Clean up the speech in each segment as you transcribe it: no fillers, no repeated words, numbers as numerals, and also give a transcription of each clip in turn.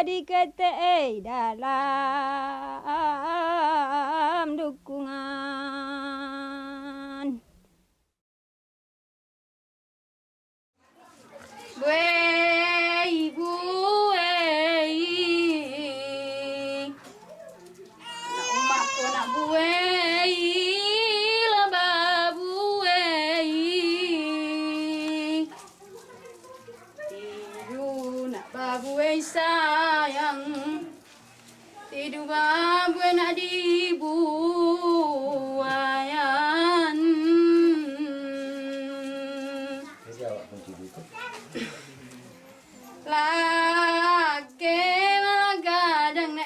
dikete dalam dukungan. Buai buai, nak umak ko nak buai, laba buai. Tidu nak babuai sayang, tidu babuai nak dibuayan. Lagi malah gadang na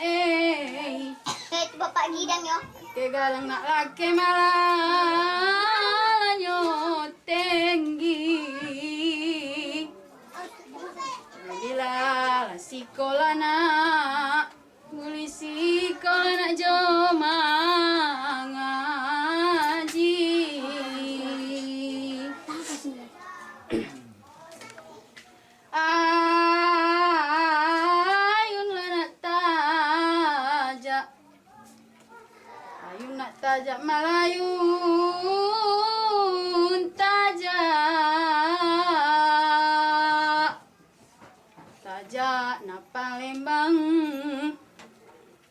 Itu bapak gidang yo. Lagi gadang nak lagi malah nyotenggi. Bila sikola nak uli sikola nak joma ngaji. Ayun nak tajak Melayun tajak nak Palembang,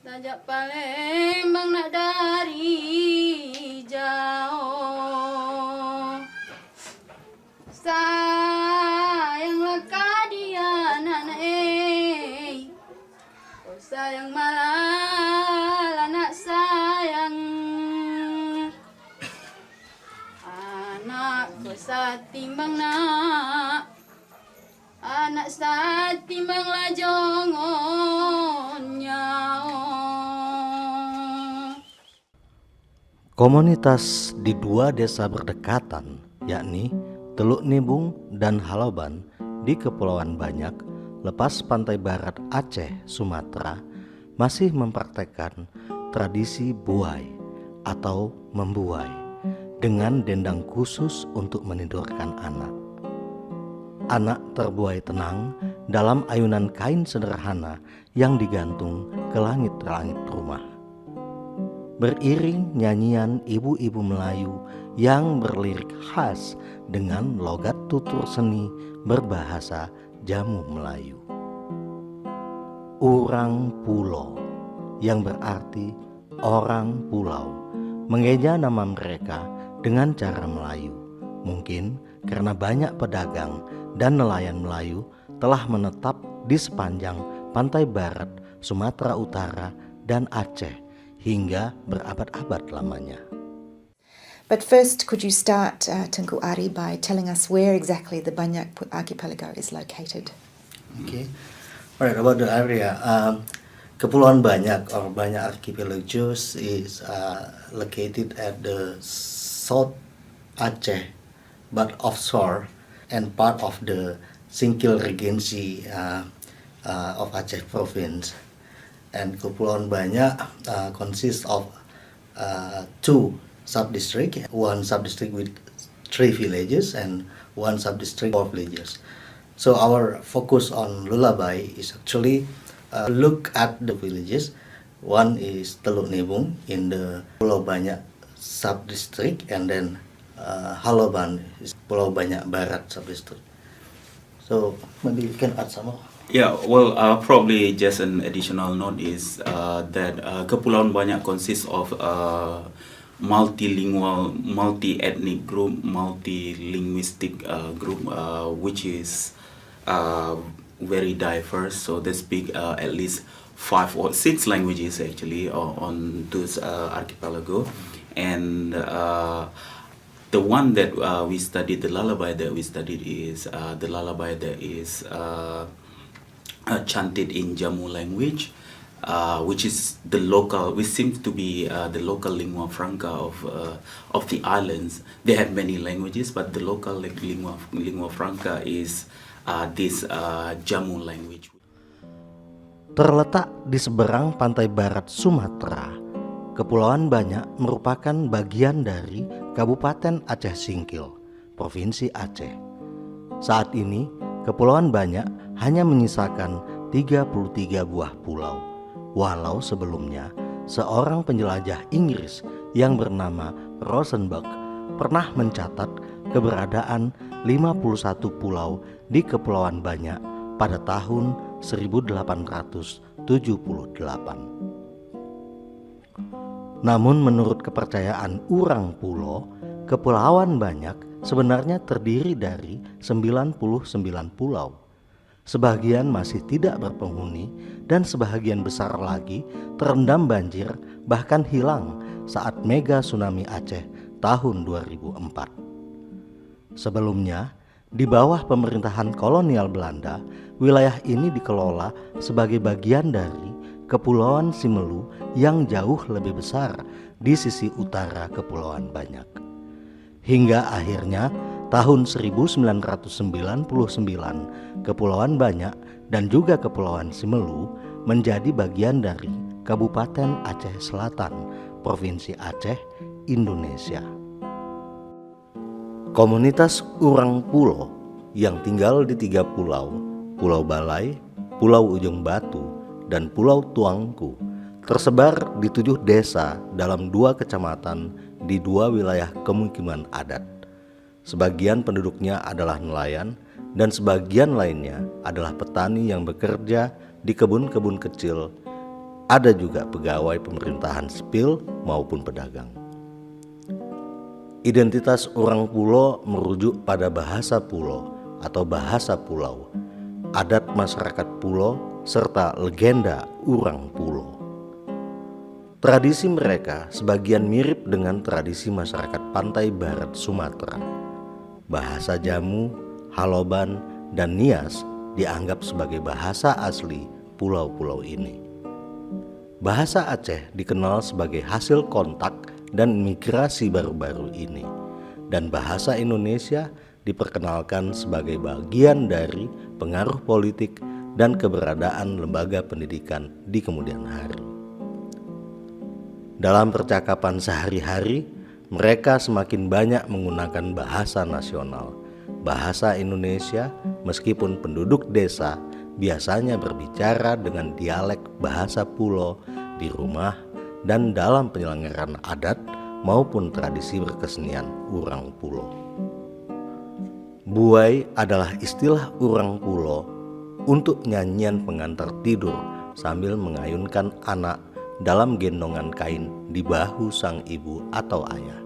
tajak Palembang nak dari jauh. Sayanglah kadian anak kau sayang malah anak sayang. Anak kau satimbang nak, anak satimbang lah jongon nyawa. Komunitas di dua desa berdekatan, yakni Teluk Nibung dan Haloban di Kepulauan Banyak, lepas pantai barat Aceh, Sumatera, masih mempraktekkan tradisi buai atau membuai dengan dendang khusus untuk menidurkan anak. Anak terbuai tenang dalam ayunan kain sederhana yang digantung ke langit-langit rumah. Beriring nyanyian ibu-ibu Melayu yang berlirik khas dengan logat tutur seni berbahasa Jamu Melayu. Urang Pulo, yang berarti orang pulau, mengeja nama mereka dengan cara Melayu. Mungkin karena banyak pedagang dan nelayan Melayu telah menetap di sepanjang pantai barat Sumatera Utara dan Aceh hingga berabad-abad lamanya. But first, could you start, Tengku Ari, by telling us where exactly the Banyak Archipelago is located? Okay, alright, about the area. Kepulauan Banyak or Banyak Archipelagos is located at the South Aceh, but offshore and part of the Singkil Regency of Aceh Province. And Kepulauan Banyak consists of two sub-districts, one sub-district with 3 villages and one sub-district 4 villages. So our focus on lullaby is actually look at the villages. One is Teluk Nibung in the Pulau Banyak sub-district, and then Haloban is Pulau Banyak Barat sub-district. So maybe you can add some more. Yeah, well, probably just an additional note is that Kepulauan Banyak consists of multilingual, multi-ethnic group, multi-linguistic group, which is very diverse. So they speak at least 5 or 6 languages actually on this archipelago, and the one that we studied, the lullaby that we studied is the lullaby that is chanted in Jamu language, which is the local, which seems to be the local lingua franca of the islands. They have many languages, but the local lingua franca is this Jamu language. Terletak di seberang pantai barat Sumatera, Kepulauan Banyak merupakan bagian dari Kabupaten Aceh Singkil, Provinsi Aceh. Saat ini, Kepulauan Banyak hanya menyisakan 33 buah pulau, walau sebelumnya seorang penjelajah Inggris yang bernama Rosenberg pernah mencatat keberadaan 51 pulau di Kepulauan Banyak pada tahun 1878. Namun menurut kepercayaan orang Pulo, Kepulauan Banyak sebenarnya terdiri dari 99 pulau. Sebagian masih tidak berpenghuni dan sebagian besar lagi terendam banjir bahkan hilang saat mega tsunami Aceh tahun 2004. Sebelumnya, di bawah pemerintahan kolonial Belanda, wilayah ini dikelola sebagai bagian dari Kepulauan Simelu yang jauh lebih besar di sisi utara Kepulauan Banyak. Hingga akhirnya tahun 1999, Kepulauan Banyak dan juga Kepulauan Simelu menjadi bagian dari Kabupaten Aceh Selatan, Provinsi Aceh, Indonesia. Komunitas orang Pulo yang tinggal di 3 pulau, Pulau Balai, Pulau Ujung Batu, dan Pulau Tuangku, tersebar di 7 desa dalam 2 kecamatan di 2 wilayah pemukiman adat. Sebagian penduduknya adalah nelayan dan sebagian lainnya adalah petani yang bekerja di kebun-kebun kecil. Ada juga pegawai pemerintahan sipil maupun pedagang. Identitas orang Pulo merujuk pada bahasa Pulo atau bahasa pulau, adat masyarakat Pulo, serta legenda orang Pulo. Tradisi mereka sebagian mirip dengan tradisi masyarakat pantai barat Sumatera. Bahasa Jamu, Haloban, dan Nias dianggap sebagai bahasa asli pulau-pulau ini. Bahasa Aceh dikenal sebagai hasil kontak dan migrasi baru-baru ini, dan bahasa Indonesia diperkenalkan sebagai bagian dari pengaruh politik dan keberadaan lembaga pendidikan di kemudian hari. Dalam percakapan sehari-hari, mereka semakin banyak menggunakan bahasa nasional, bahasa Indonesia, meskipun penduduk desa biasanya berbicara dengan dialek bahasa Pulo di rumah dan dalam penyelenggaraan adat maupun tradisi berkesenian orang Pulo. Buai adalah istilah orang Pulo untuk nyanyian pengantar tidur sambil mengayunkan anak dalam gendongan kain di bahu sang ibu atau ayah.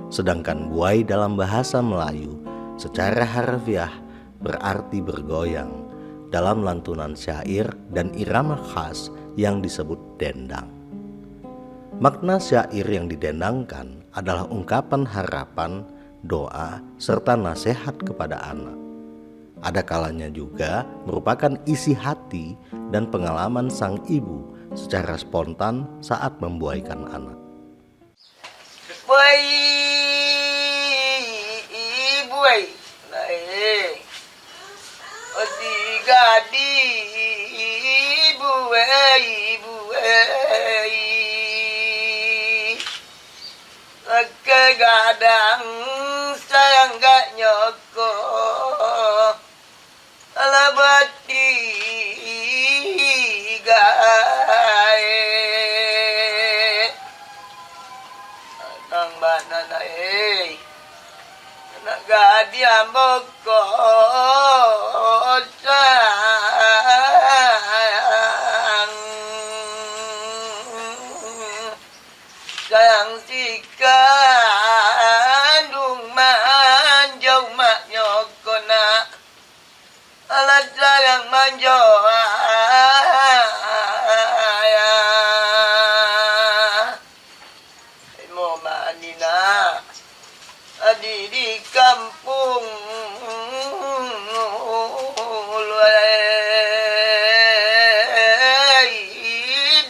Sedangkan buai dalam bahasa Melayu secara harfiah berarti bergoyang dalam lantunan syair dan irama khas yang disebut dendang. Makna syair yang didendangkan adalah ungkapan harapan, doa, serta nasihat kepada anak. Ada kalanya juga merupakan isi hati dan pengalaman sang ibu secara spontan saat membuaikan anak. Buai, buai, naik, gadi, buai, buai. Kegadang sayang gak nyoko ala bati gae nang banana nak gadi amboko sayang si kandung manjau mak nyokona alat sayang manjau mau manina adi di kampung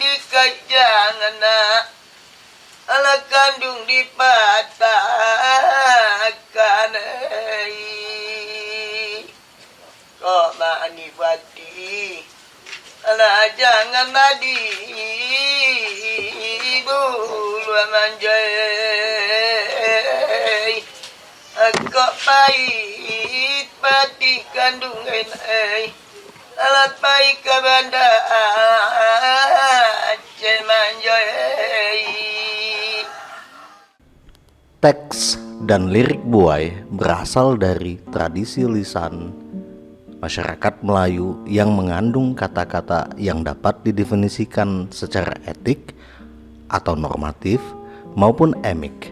di kajangan ala kandung dipatahkan kok mani bati ala jangan madi bulu manjai kok pahit pati kandung alat pahit kabar Anda Aceh manjai. Teks dan lirik buai berasal dari tradisi lisan masyarakat Melayu yang mengandung kata-kata yang dapat didefinisikan secara etik atau normatif maupun emik,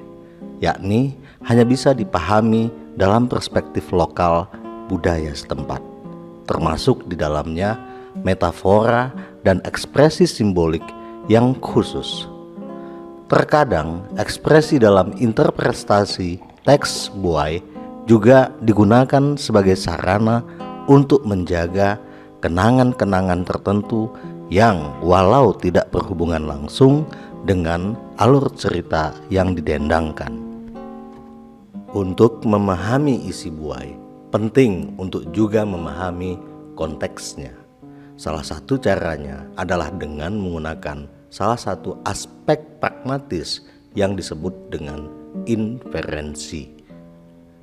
yakni hanya bisa dipahami dalam perspektif lokal budaya setempat, termasuk di dalamnya metafora dan ekspresi simbolik yang khusus. Terkadang ekspresi dalam interpretasi teks buai juga digunakan sebagai sarana untuk menjaga kenangan-kenangan tertentu yang walau tidak berhubungan langsung dengan alur cerita yang didendangkan. Untuk memahami isi buai, penting untuk juga memahami konteksnya. Salah satu caranya adalah dengan menggunakan salah satu aspek pragmatis yang disebut dengan inferensi.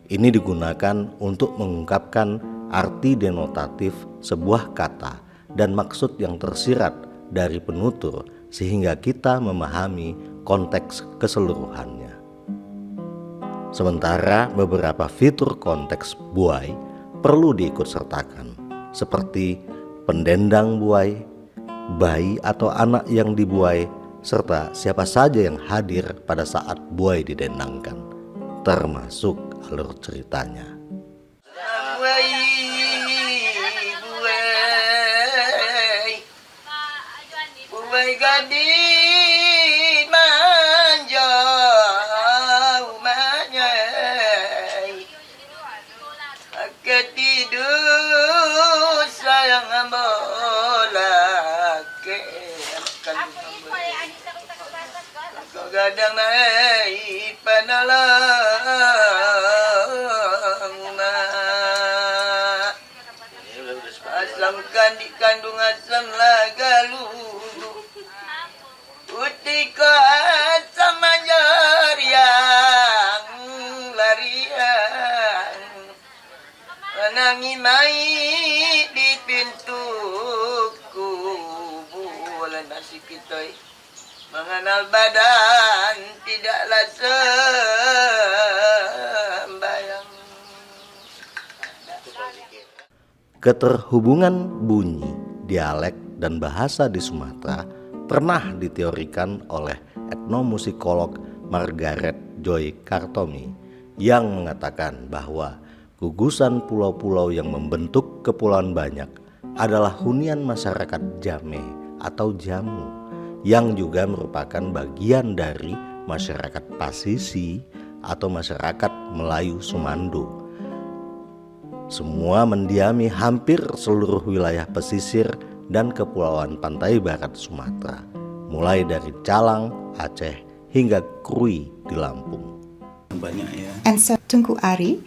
Ini digunakan untuk mengungkapkan arti denotatif sebuah kata dan maksud yang tersirat dari penutur sehingga kita memahami konteks keseluruhannya. Sementara beberapa fitur konteks buai perlu diikutsertakan, seperti pendendang buai, bayi atau anak yang dibuai, serta siapa saja yang hadir pada saat buai didendangkan, termasuk alur ceritanya. Buai, buai gadis manja umanya, ketidur sayang bola ke kau gadang naik panalang mak aslamkan di kandung asam lagalu utika asam manjar yang larian menangi mai di pintuku bulan nasi kita mengenal badan tidaklah sembayang. Keterhubungan bunyi, dialek, dan bahasa di Sumatera pernah diteorikan oleh etnomusikolog Margaret Joy Kartomi yang mengatakan bahwa gugusan pulau-pulau yang membentuk Kepulauan Banyak adalah hunian masyarakat Jame atau Jamu, yang juga merupakan bagian dari masyarakat Pasisi atau masyarakat Melayu Sumando. Semua mendiami hampir seluruh wilayah pesisir dan kepulauan pantai barat Sumatera, mulai dari Calang, Aceh, hingga Krui di Lampung. Banyak ya. And so, Tunku Ari,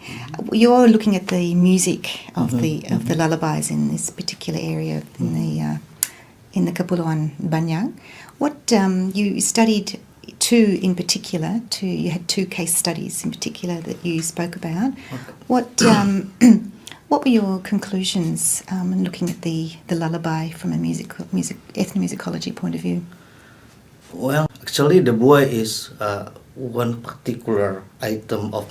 you're looking at the music of the lullabies in this particular area in the Kepulauan Banyak. What you studied two in particular? You had two case studies in particular that you spoke about. What were your conclusions in looking at the lullaby from a ethnomusicology point of view? Well, actually the buai is one particular item of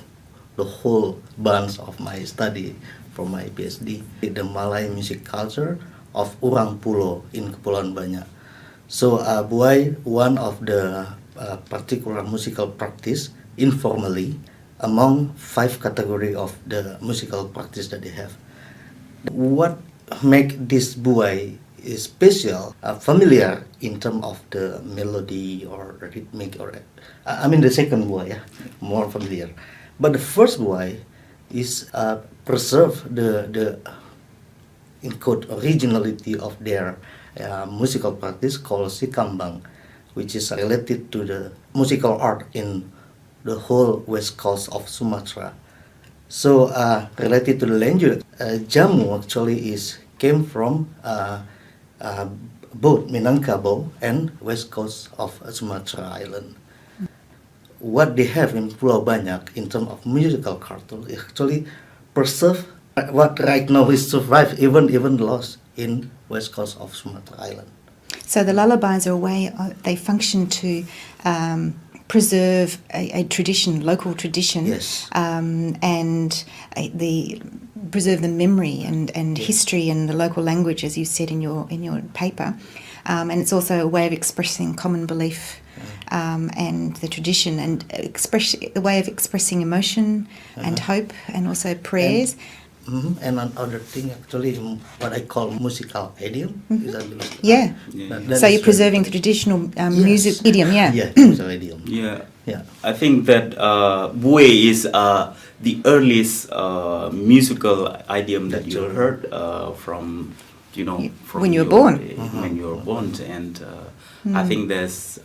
the whole bunch of my study from my PhD, the Malay music culture of Orang Pulo in Kepulauan Banyak. So buai, one of the particular musical practice informally among 5 category of the musical practice that they have. What make this buai is special, familiar in terms of the melody or rhythmic, or the second buai, more familiar. But the first buai is preserve the in quote originality of their musical practice called Sikambang, which is related to the musical art in the whole west coast of Sumatra. So related to the language, Jamu actually came from both Minangkabau and west coast of Sumatra Island. What they have in Pulau Banyak in terms of musical culture is actually preserve what right now is survived, even lost in west coast of Sumatra Island. So the lullabies are a way, they function to preserve a tradition, local tradition, Yes. Preserve the memory and history and the local language, as you said in your paper, and it's also a way of expressing common belief and the tradition, and a way of expressing emotion and hope, and also prayers. And another thing, actually, what I call musical idiom. Is that Yeah. that So is you're preserving the traditional Yes. music idiom, yeah. Yeah, musical idiom. Yeah. Yeah. I think that Bue is the earliest musical idiom that you heard from, from When you were born. When you were born, and I think that's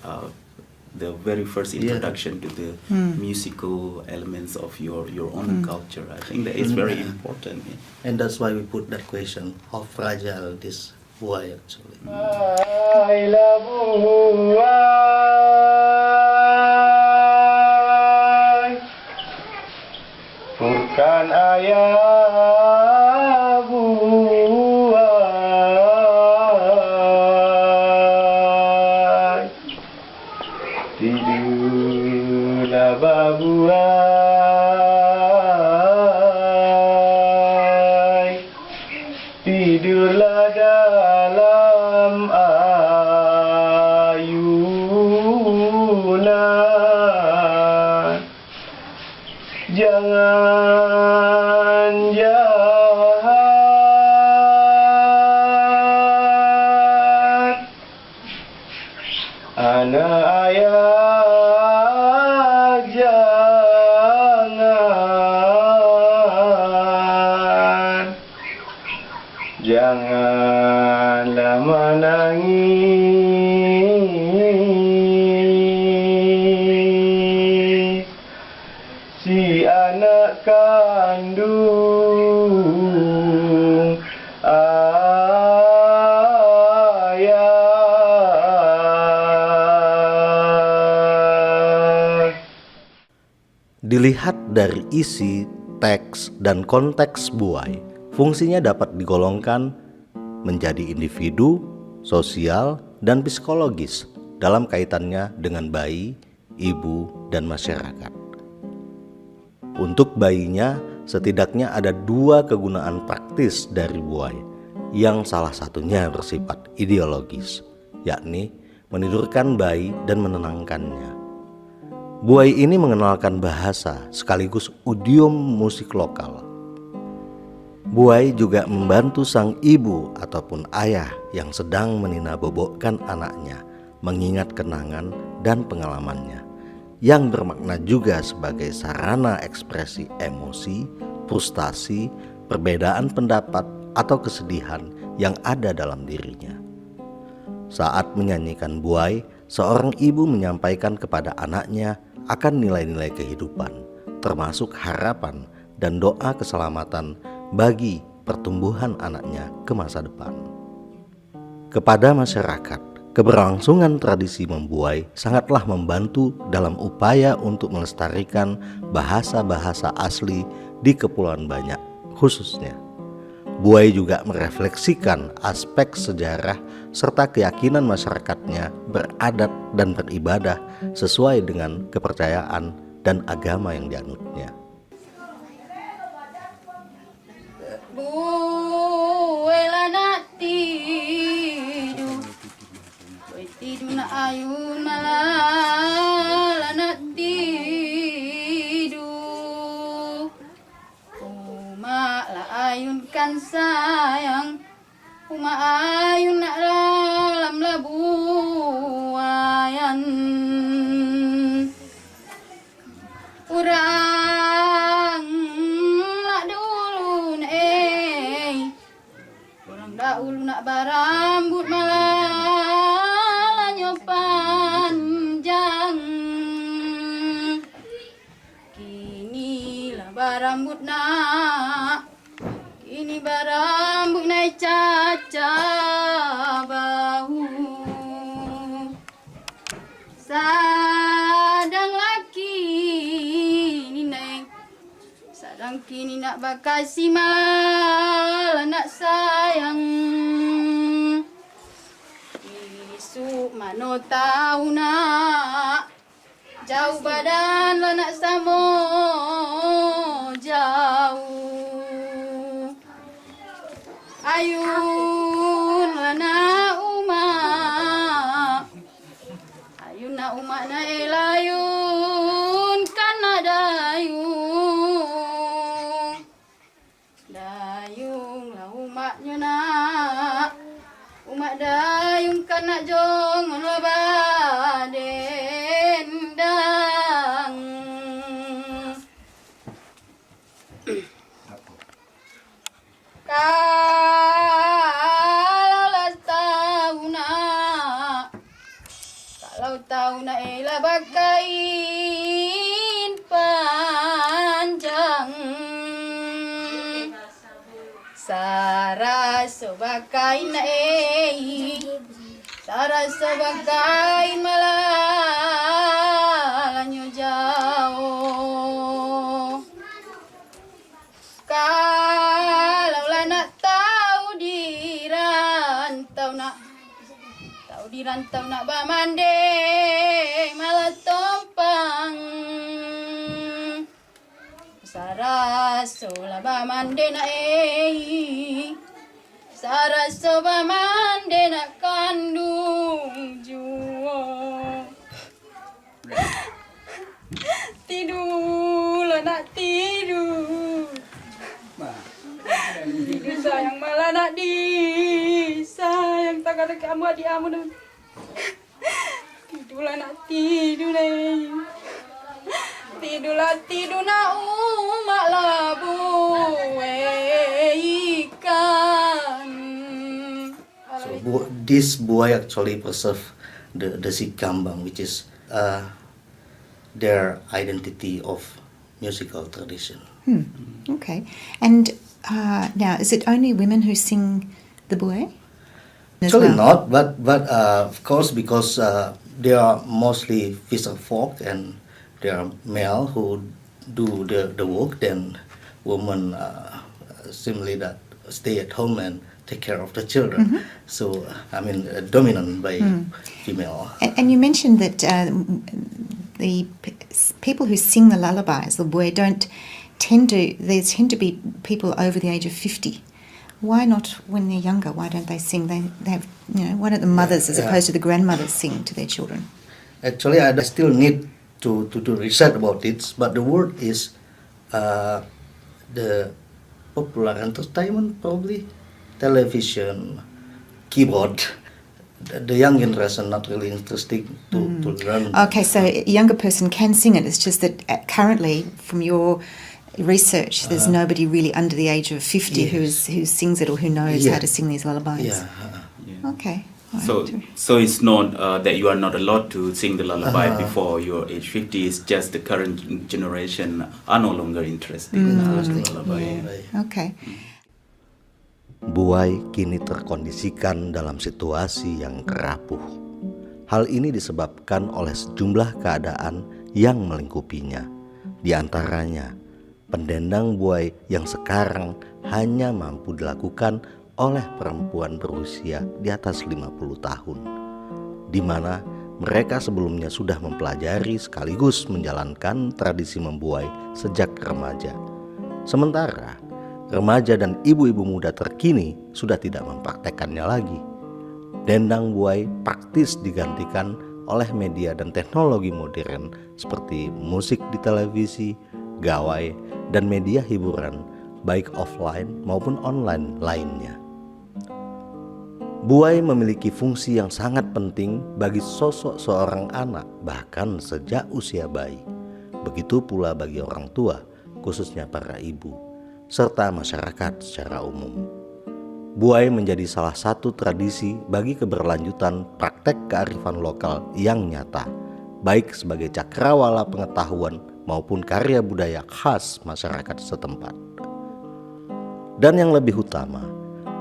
the very first introduction to the musical elements of your own culture. I think that is very important. Yeah. And that's why we put that question: how fragile this buai actually. Bukan ayah buai, tidurlah babuai, tidurlah dalam ayunan, jangan jahat, anak ayah janganlah menangis, si anak kandung ayah. Dilihat dari isi, teks, dan konteks buai, fungsinya dapat digolongkan menjadi individu, sosial, dan psikologis dalam kaitannya dengan bayi, ibu, dan masyarakat. Untuk bayinya, setidaknya ada 2 kegunaan praktis dari buai, yang salah satunya bersifat ideologis, yakni menidurkan bayi dan menenangkannya. Buai ini mengenalkan bahasa sekaligus idiom musik lokal. Buai juga membantu sang ibu ataupun ayah yang sedang meninabobokkan anaknya mengingat kenangan dan pengalamannya, yang bermakna juga sebagai sarana ekspresi emosi, frustasi, perbedaan pendapat, atau kesedihan yang ada dalam dirinya. Saat menyanyikan buai, seorang ibu menyampaikan kepada anaknya akan nilai-nilai kehidupan, termasuk harapan dan doa keselamatan bagi pertumbuhan anaknya ke masa depan. Kepada masyarakat, keberlangsungan tradisi membuai sangatlah membantu dalam upaya untuk melestarikan bahasa-bahasa asli di Kepulauan Banyak khususnya. Buai juga merefleksikan aspek sejarah serta keyakinan masyarakatnya beradat dan beribadah sesuai dengan kepercayaan dan agama yang dianutnya. Buela nak tidur, buai tidur nak ayun malah nak tidur. Mak lah ayun kan sayang, mak ayun nak dalam labuayan. Urang nak dulu orang dahulu nak barambut malah panjang. Kini lah barambut nak, kini barambut naik caca bahu. Sadang laki ni naik, sadang kini nak bakasi malah nak sayang. Isu mano tahu nak jauh badan lah nak samo jauh. Ayun lah nak umak, ayun nak umak na elayun kan dayung. Dayung lah umaknya nak, umak dayung kan nak jongon lah badendang. Kalau tahu nak elah bakain panjang. Saraso bakain na saraso bakain malalanyo jauh. Kalau lah nak tahu di rantau nak bamande malah tompang. Saraso lah bamande na saraso bamande nak kandung juo. Tidur lah nak tidur. Tidur sayang malah nak disayang. Tak ada kamu adik kamu dah. Tidurlah nak tidur nih. Tidurlah tidur nak umak labu ikan. So this buai actually preserve the sikambang, which is their identity of musical tradition. Okay. And now, is it only women who sing the buai? Actually not, but of course because they are mostly fisher folk and they are male who do the work, then women simply that stay at home and take care of the children. So I mean dominant by female. And you mentioned that the people who sing the lullabies, the buai, there tend to be people over the age of 50. Why not when they're younger? Why don't they sing? They have, why don't the mothers as opposed to the grandmothers sing to their children? Actually, I still need to do research about it, but the word is the popular entertainment, probably television, keyboard. The young generation not really interested to learn. Okay, so a younger person can sing it. It's just that currently, from your research, there's nobody really under the age of 50 who sings it or who knows how to sing these lullabies. Okay. So it's not that you are not allowed to sing the lullaby before your age 50. It's just the current generation are no longer interested in the lullaby. Okay. Buai kini terkondisikan dalam situasi yang kerapuh. Hal ini disebabkan oleh sejumlah keadaan yang melingkupinya. Di antaranya, pendendang buai yang sekarang hanya mampu dilakukan oleh perempuan berusia di atas 50 tahun, di mana mereka sebelumnya sudah mempelajari sekaligus menjalankan tradisi membuai sejak remaja. Sementara remaja dan ibu-ibu muda terkini sudah tidak mempraktekannya lagi. Dendang buai praktis digantikan oleh media dan teknologi modern seperti musik di televisi, gawai, dan media hiburan baik offline maupun online lainnya. Buai memiliki fungsi yang sangat penting bagi sosok seorang anak bahkan sejak usia bayi. Begitu pula bagi orang tua, khususnya para ibu, serta masyarakat secara umum. Buai menjadi salah satu tradisi bagi keberlanjutan praktek kearifan lokal yang nyata, baik sebagai cakrawala pengetahuan maupun karya budaya khas masyarakat setempat. Dan yang lebih utama,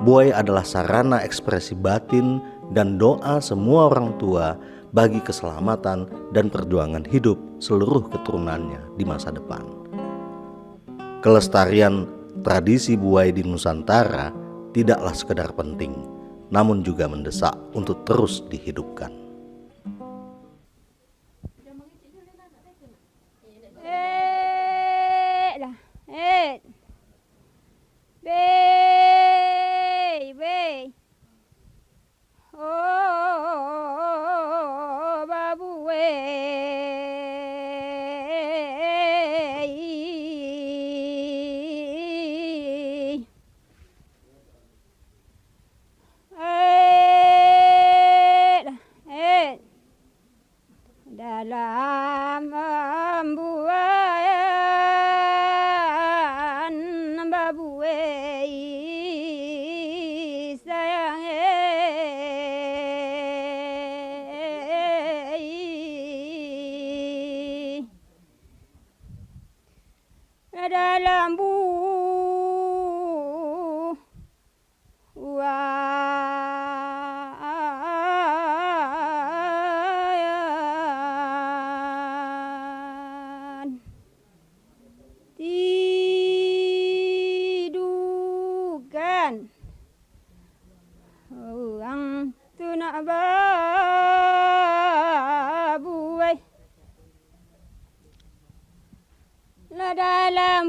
buai adalah sarana ekspresi batin dan doa semua orang tua bagi keselamatan dan perjuangan hidup seluruh keturunannya di masa depan. Kelestarian tradisi buai di Nusantara tidaklah sekedar penting, namun juga mendesak untuk terus dihidupkan. Dalam embuayan babuai sayang dalam tidukan orang tu nak babuai la dalam